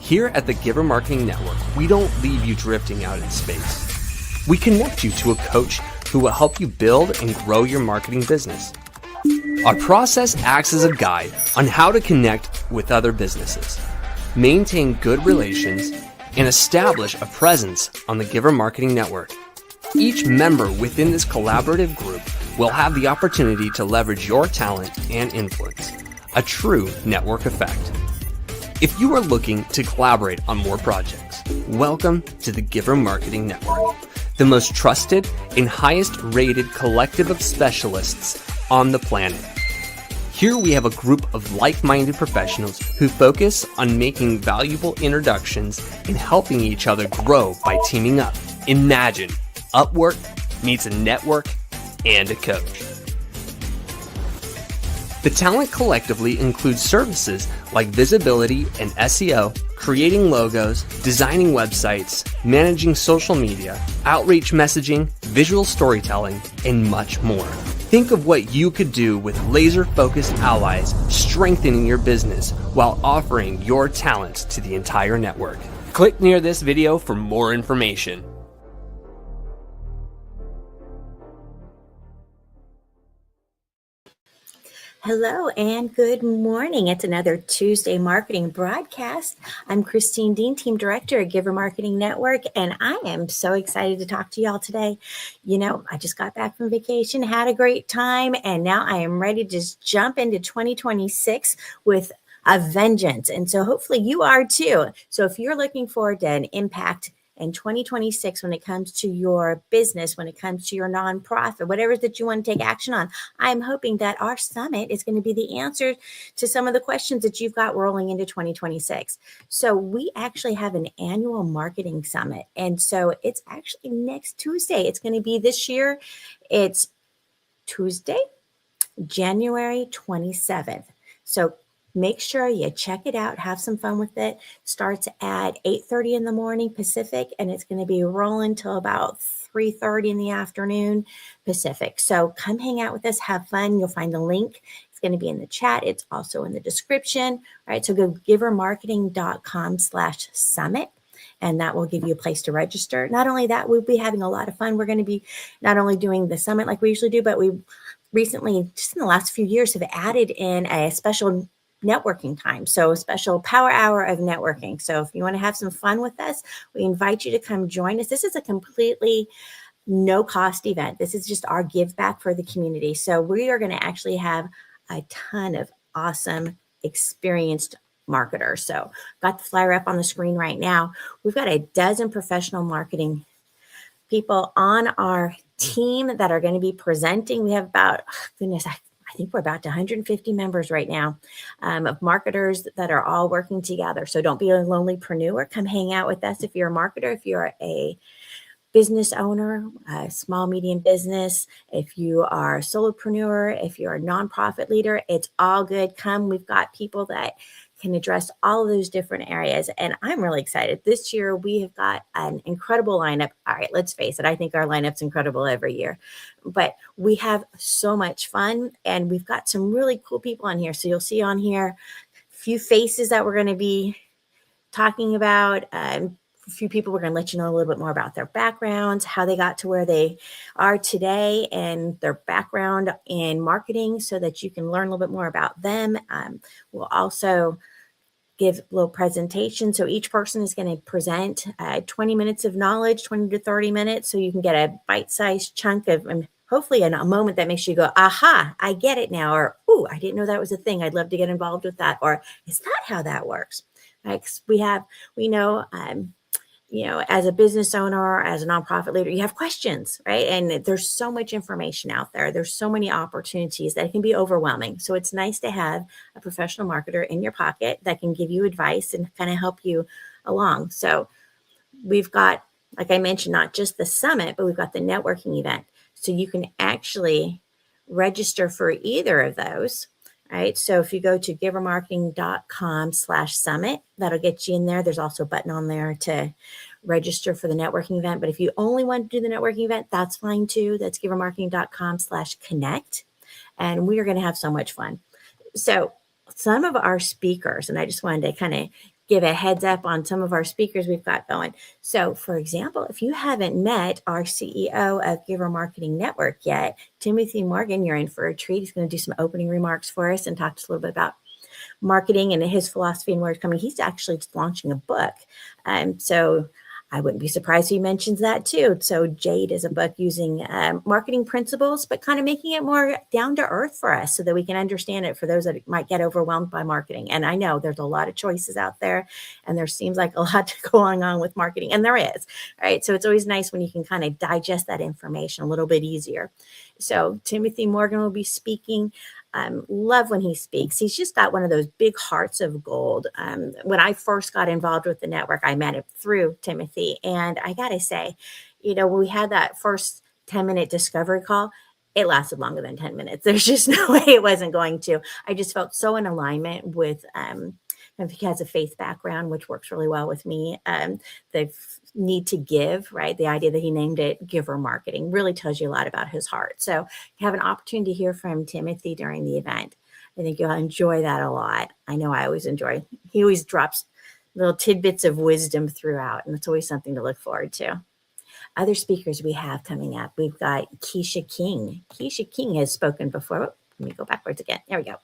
Here at the Giver Marketing Network, we don't leave you drifting out in space. We connect you to a coach who will help you build and grow your marketing business. Our process acts as a guide on how to connect with other businesses, maintain good relations, and establish a presence on the Giver Marketing Network. Each member within this collaborative group will have the opportunity to leverage your talent and influence, a true network effect. If you are looking to collaborate on more projects, welcome to the Giver Marketing Network, the most trusted and highest rated collective of specialists on the planet. Here we have a group of like-minded professionals who focus on making valuable introductions and helping each other grow by teaming up. Imagine Upwork meets a network and a coach. The talent collectively includes services like visibility and SEO, creating logos, designing websites, managing social media, outreach messaging, visual storytelling, and much more. Think of what you could do with laser-focused allies, strengthening your business while offering your talents to the entire network. Click near this video for more information. Hello and good morning. It's another Tuesday marketing broadcast. I'm Christine Deane, Team Director at Giver Marketing Network, and I am so excited to talk to y'all today. You know, I just got back from vacation, had a great time, and now I am ready to just jump into 2026 with a vengeance. And so hopefully you are too. So if you're looking forward to an impact in 2026 when it comes to your business, when it comes to your nonprofit, whatever that you want to take action on, I'm hoping that our summit is going to be the answer to some of the questions that you've got rolling into 2026. So we actually have an annual marketing summit. And so it's actually next Tuesday. It's going to be this year. It's Tuesday, January 27th. So make sure you check it out, have some fun with it. Starts at 8:30 in the morning Pacific, and it's going to be rolling till about 3:30 in the afternoon Pacific. So come hang out with us, have fun. You'll find the link. It's going to be in the chat. It's also in the description. All right, so go givermarketing.com/summit. And that will give you a place to register. Not only that, we'll be having a lot of fun. We're going to be not only doing the summit like we usually do, but we recently, just in the last few years, have added in a special networking time. So a special power hour of networking. So if you want to have some fun with us, we invite you to come join us. This is a completely no cost event. This is just our give back for the community. So we are going to actually have a ton of awesome, experienced marketers. So got the flyer up on the screen right now. We've got a dozen professional marketing people on our team that are going to be presenting. We have about, I think we're about to 150 members right now of marketers that are all working together. So don't be a lonelypreneur. Come hang out with us if you're a marketer, if you're a business owner, a small, medium business, if you are a solopreneur, if you're a nonprofit leader, it's all good. Come, we've got people that can address all of those different areas. And I'm really excited. This year, we have got an incredible lineup. All right, let's face it. I think our lineup's incredible every year. But we have so much fun, and we've got some really cool people on here. So you'll see on here a few faces that we're going to be talking about. A few people we're going to let you know a little bit more about their backgrounds, how they got to where they are today, and their background in marketing so that you can learn a little bit more about them. We'll also give a little presentation. So each person is going to present 20 minutes of knowledge, 20 to 30 minutes, so you can get a bite-sized chunk of, hopefully a moment that makes you go, aha, I get it now, or, ooh, I didn't know that was a thing. I'd love to get involved with that, or is that how that works? Right? 'Cause we know, as a business owner, or as a nonprofit leader, you have questions, right? And there's so much information out there. There's so many opportunities that it can be overwhelming. So it's nice to have a professional marketer in your pocket that can give you advice and kind of help you along. So we've got, like I mentioned, not just the summit, but we've got the networking event. So you can actually register for either of those. All right. So if you go to givermarketing.com/summit, that'll get you in there. There's also a button on there to register for the networking event. But if you only want to do the networking event, that's fine too. That's givermarketing.com/connect. And we are going to have so much fun. So some of our speakers, and I just wanted to kind of give a heads up on some of our speakers we've got going. So, for example, if you haven't met our CEO of Giver Marketing Network yet, Timothy Morgan, you're in for a treat. He's going to do some opening remarks for us and talk to us a little bit about marketing and his philosophy and where it's coming. He's actually launching a book. So I wouldn't be surprised if he mentions that too. So Jade is a book using marketing principles, but kind of making it more down to earth for us so that we can understand it for those that might get overwhelmed by marketing. And I know there's a lot of choices out there and there seems like a lot going on with marketing, and there is, right? So it's always nice when you can kind of digest that information a little bit easier. So Timothy Morgan will be speaking. Love when he speaks. He's just got one of those big hearts of gold. When I first got involved with the network, I met him through Timothy. And I got to say, when we had that first 10-minute discovery call, it lasted longer than 10 minutes. There's just no way it wasn't going to. I just felt so in alignment with if he has a faith background, which works really well with me. The need to give, right? The idea that he named it Giver Marketing really tells you a lot about his heart. So you have an opportunity to hear from Timothy during the event. I think you'll enjoy that a lot. I know I always enjoy. He always drops little tidbits of wisdom throughout, and it's always something to look forward to. Other speakers we have coming up, we've got Keisha King. Keisha King has spoken before. Let me go backwards again. There we go.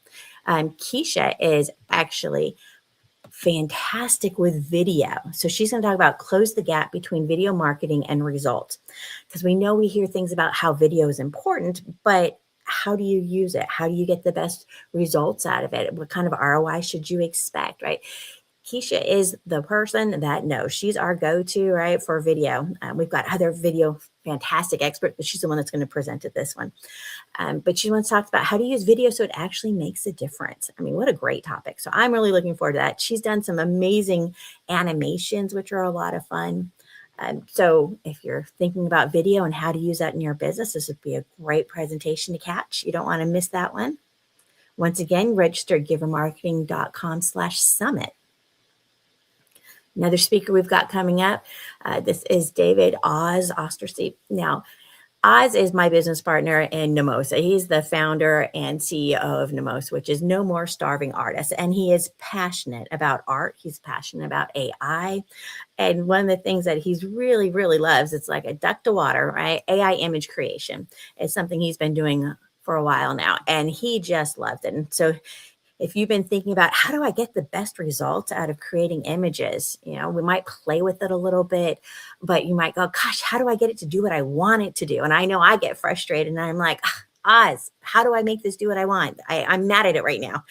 Keisha is actually fantastic with video. So she's going to talk about close the gap between video marketing and results. Because we know we hear things about how video is important, but how do you use it? How do you get the best results out of it? What kind of ROI should you expect, right? Keisha is the person that knows. She's our go-to, right, for video. We've got other video fantastic experts, but she's the one that's going to present at this one. But she wants to talk about how to use video so it actually makes a difference. I mean, what a great topic. So I'm really looking forward to that. She's done some amazing animations, which are a lot of fun. So if you're thinking about video and how to use that in your business, this would be a great presentation to catch. You don't want to miss that one. Once again, register at givermarketing.com/summit. Another speaker we've got coming up, this is David Ostersee. Now, Oz is my business partner in Nemosa. He's the founder and CEO of Nemosa, which is No More Starving Artists. And he is passionate about art. He's passionate about AI. And one of the things that he's really, really loves, it's like a duck to water, right? AI image creation is something he's been doing for a while now. And he just loves it. And so if you've been thinking about how do I get the best results out of creating images, we might play with it a little bit, but you might go, gosh, how do I get it to do what I want it to do? And I know I get frustrated and I'm like, Oz, how do I make this do what I want? I'm mad at it right now.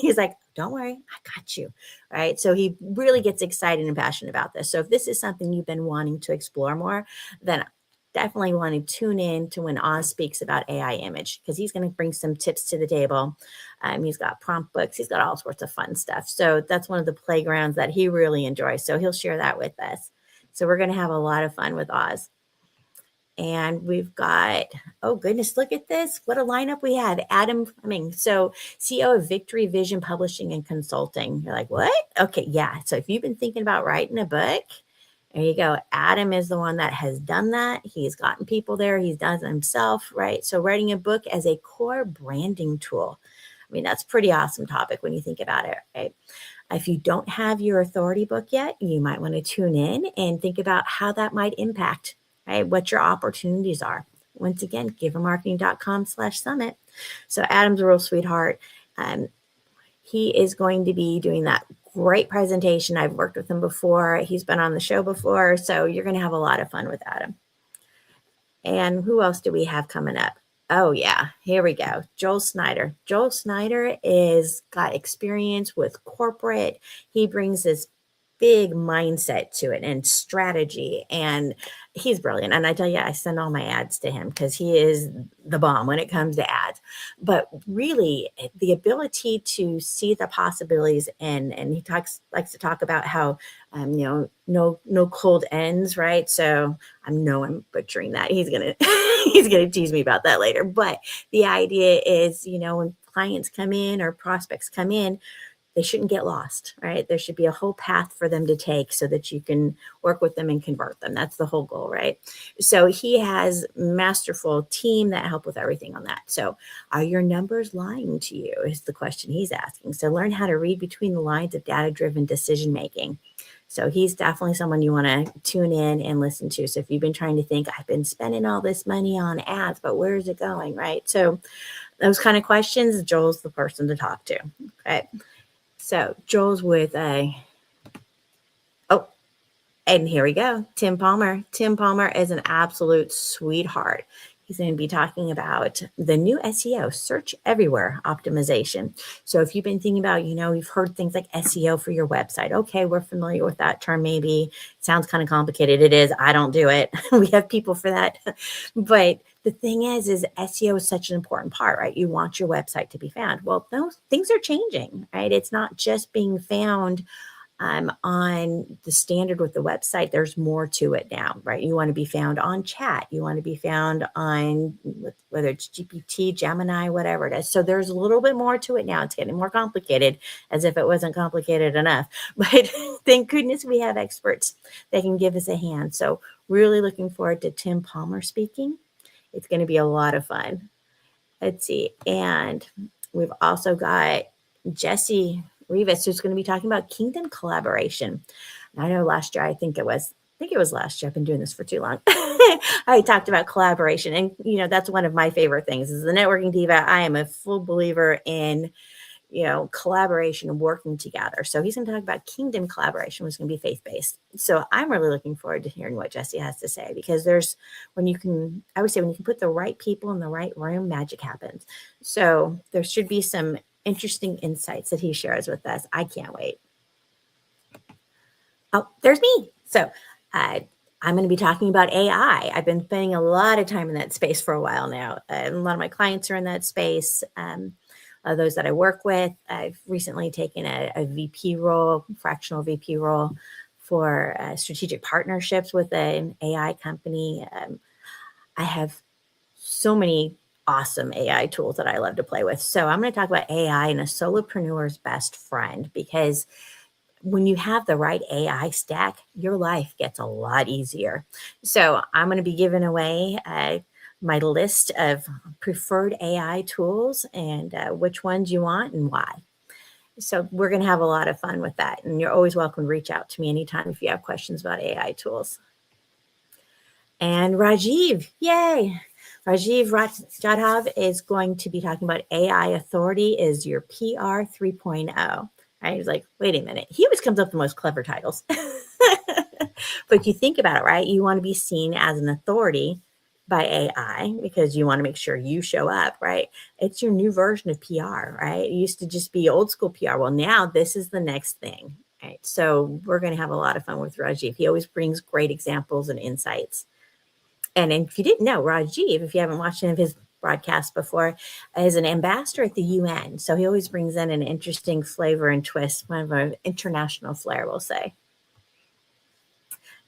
He's like, don't worry, I got you. Right. So he really gets excited and passionate about this. So if this is something you've been wanting to explore more, then definitely want to tune in to when Oz speaks about AI image, because he's going to bring some tips to the table. He's got prompt books. He's got all sorts of fun stuff. So that's one of the playgrounds that he really enjoys. So he'll share that with us. So we're going to have a lot of fun with Oz. And we've got, oh goodness, look at this. What a lineup we have. Adam Fleming, so CEO of Victory Vision Publishing and Consulting. You're like, what? Okay, yeah. So if you've been thinking about writing a book, there you go. Adam is the one that has done that. He's gotten people there. He's done it himself, right? So writing a book as a core branding tool. I mean, that's a pretty awesome topic when you think about it, right? If you don't have your authority book yet, you might want to tune in and think about how that might impact, right? What your opportunities are. Once again, givermarketing.com/summit. So Adam's a real sweetheart. He is going to be doing that great presentation. I've worked with him before. He's been on the show before. So you're going to have a lot of fun with Adam. And who else do we have coming up? Oh, yeah. Here we go. Joel Snyder. Joel Snyder is got experience with corporate. He brings this big mindset to it and strategy. And he's brilliant. And I tell you, I send all my ads to him because he is the bomb when it comes to ads. But really, the ability to see the possibilities, and he likes to talk about how no cold ends, right? So I'm butchering that. He's gonna tease me about that later. But the idea is, when clients come in or prospects come in, they shouldn't get lost, right? There should be a whole path for them to take so that you can work with them and convert them. That's the whole goal, right? So he has masterful team that help with everything on that. So are your numbers lying to you is the question he's asking. So learn how to read between the lines of data-driven decision making. So he's definitely someone you want to tune in and listen to. So if you've been trying to think, I've been spending all this money on ads, but where is it going, right? So those kind of questions, Joel's the person to talk to. Okay. So Joel's with and here we go. Tim Palmer. Tim Palmer is an absolute sweetheart. He's going to be talking about the new SEO, search everywhere optimization. So if you've been thinking about, you've heard things like SEO for your website. Okay, we're familiar with that term. Maybe it sounds kind of complicated. It is. I don't do it. We have people for that. But the thing is SEO is such an important part, right? You want your website to be found. Well, those things are changing, right? It's not just being found on the standard with the website. There's more to it now, right? You want to be found on chat. You want to be found on whether it's GPT, Gemini, whatever it is. So there's a little bit more to it now. It's getting more complicated, as if it wasn't complicated enough. But thank goodness we have experts that can give us a hand. So really looking forward to Tim Palmer speaking. It's going to be a lot of fun. Let's see. And we've also got Jesse Rivas, who's going to be talking about Kingdom collaboration. I know last year, I think it was last year. I've been doing this for too long. I talked about collaboration, and that's one of my favorite things. As the networking diva, I am a full believer in collaboration and working together. So he's going to talk about Kingdom collaboration, which is going to be faith-based. So I'm really looking forward to hearing what Jesse has to say, because when you can put the right people in the right room, magic happens. So there should be some interesting insights that he shares with us. I can't wait. Oh, there's me. So I'm going to be talking about AI. I've been spending a lot of time in that space for a while now. A lot of my clients are in that space. Those that I work with, I've recently taken a VP role, fractional VP role for strategic partnerships with an AI company. I have so many awesome AI tools that I love to play with. So I'm going to talk about AI and a solopreneur's best friend, because when you have the right AI stack, your life gets a lot easier. So I'm going to be giving away my list of preferred AI tools and which ones you want and why. So we're going to have a lot of fun with that. And you're always welcome to reach out to me anytime if you have questions about AI tools. And Rajiv, yay! Rajiv Jadhav is going to be talking about AI authority is your PR 3.0. Right? He's like, wait a minute. He always comes up with the most clever titles. But you think about it, right? You want to be seen as an authority by AI because you want to make sure you show up, right? It's your new version of PR, right? It used to just be old school PR. Well, now this is the next thing, right? So we're going to have a lot of fun with Rajiv. He always brings great examples and insights. And if you didn't know, Rajiv, if you haven't watched any of his broadcasts before, is an ambassador at the UN. So he always brings in an interesting flavor and twist, kind of an international flair, we'll say.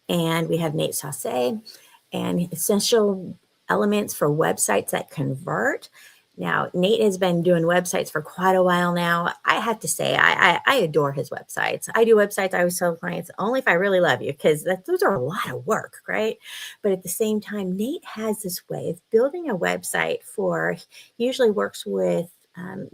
And we have Nate Sauce and essential elements for websites that convert. Now, Nate has been doing websites for quite a while now. I have to say, I adore his websites. I do websites, I always tell clients, only if I really love you, because those are a lot of work, right? But at the same time, Nate has this way of building a website he usually works with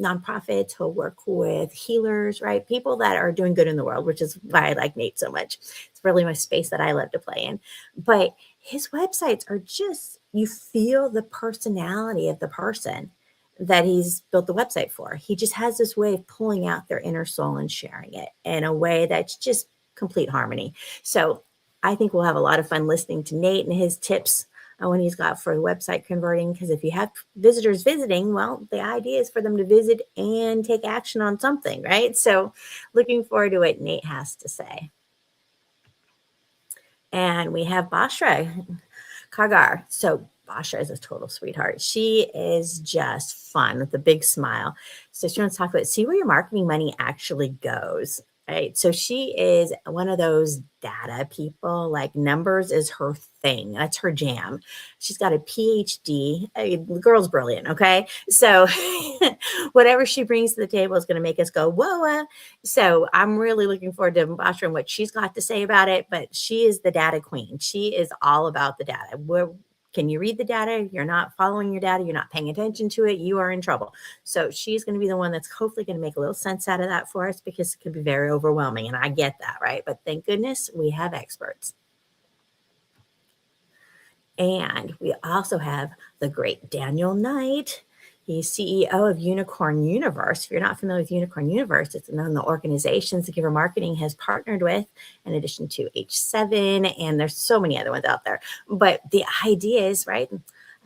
nonprofits, he'll work with healers, right? People that are doing good in the world, which is why I like Nate so much. It's really my space that I love to play in. But his websites are just, you feel the personality of the person that he's built the website for. He just has this way of pulling out their inner soul and sharing it in a way that's just complete harmony. So I think we'll have a lot of fun listening to Nate and his tips on what he's got for website converting. Because if you have visitors visiting, well, the idea is for them to visit and take action on something, right? So looking forward to what Nate has to say. And we have Bashra Kagar. So Basha is a total sweetheart. She is just fun with a big smile. So she wants to talk about, see where your marketing money actually goes. Right. So she is one of those data people, like numbers is her thing. That's her jam. She's got a PhD. The girl's brilliant. Okay. So whatever she brings to the table is going to make us go, whoa. So I'm really looking forward to watching what she's got to say about it. But she is the data queen. She is all about the data. Can you read the data? You're not following your data. You're not paying attention to it. You are in trouble. So she's going to be the one that's hopefully going to make a little sense out of that for us, because it can be very overwhelming. And I get that, right? But thank goodness we have experts. And we also have the great Daniel Knight. He's CEO of Unicorn Universe. If you're not familiar with Unicorn Universe, it's one of the organizations that Giver Marketing has partnered with, in addition to H7, and there's so many other ones out there. But the idea is, right,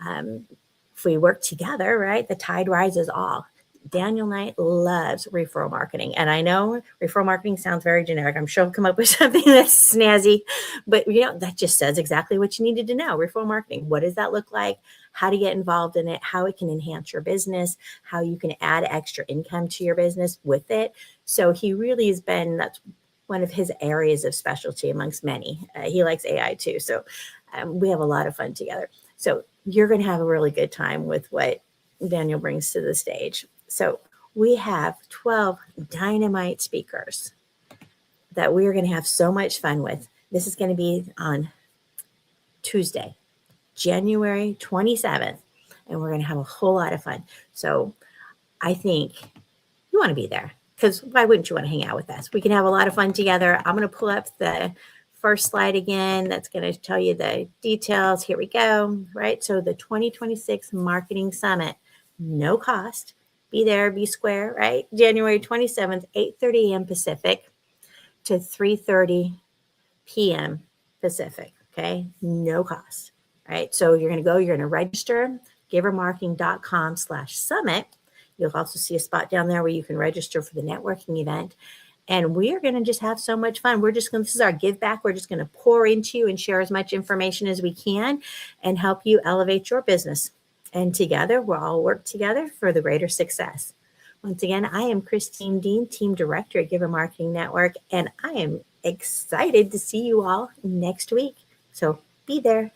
if we work together, right, the tide rises all. Daniel Knight loves referral marketing. And I know referral marketing sounds very generic. I'm sure he'll come up with something that's snazzy, but that just says exactly what you needed to know. Referral marketing. What does that look like? How to get involved in it, how it can enhance your business, how you can add extra income to your business with it. So he really has been, that's one of his areas of specialty amongst many. He likes AI too. So we have a lot of fun together. So you're going to have a really good time with what Daniel brings to the stage. So we have 12 dynamite speakers that we are going to have so much fun with. This is going to be on Tuesday, January 27th, and we're going to have a whole lot of fun. So I think you want to be there, because why wouldn't you want to hang out with us? We can have a lot of fun together. I'm going to pull up the first slide again. That's going to tell you the details. Here we go. Right. So the 2026 Marketing Summit, no cost. Be there, be square, right? January 27th, 8:30 a.m. Pacific to 3:30 p.m. Pacific. Okay. No cost. Right. So you're going to go, you're going to register, givermarketing.com/summit. You'll also see a spot down there where you can register for the networking event. And we are going to just have so much fun. This is our give back. We're just going to pour into you and share as much information as we can and help you elevate your business. And together, we'll all work together for the greater success. Once again, I am Christine Deane, Team Director at Giver Marketing Network, and I am excited to see you all next week. So be there.